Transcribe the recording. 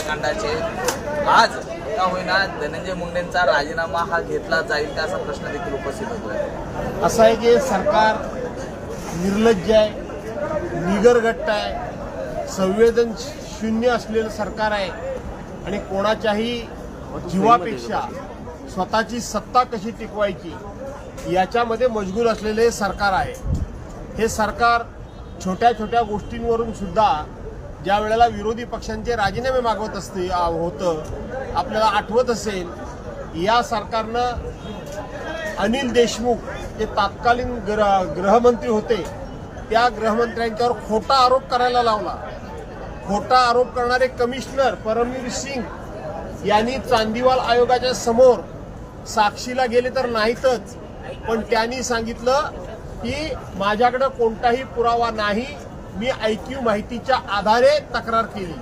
हत्याकांडाचे आज का होईना धनंजय मुंडेंचा राजीनामा हा घेतला जाईल का असा प्रश्न देखील उपस्थित होतोय। असं आहे की सरकार निर्लज्ज आहे, निगरगट्ट आहे, संवेदन शून्य असलेलं सरकार आहे आणि कोणाच्याही जीवापेक्षा स्वतःची सत्ता कशी टिकवायची याच्यामध्ये मशगूल असलेले सरकार आहे। हे सरकार छोट्या छोट्या गोष्टींवरून सुद्धा ज्या वेळेला विरोधी पक्षांचे राजीनामे मागवत असते होतं, आपल्याला आठवत असेल या सरकारनं अनिल देशमुख जे तत्कालीन गृहमंत्री होते त्या गृहमंत्र्यांच्यावर खोटा आरोप करायला लावला। खोटा आरोप करणारे कमिशनर परमवीर सिंग यांनी चांदीवाल आयोगाच्या समोर साक्षीला गेले तर नाहीतच, पण त्यांनी सांगितलं की माझ्याकडे कोणताही पुरावा नाही, मी ऐकीव माहितीच्या आधारे तक्रार केली।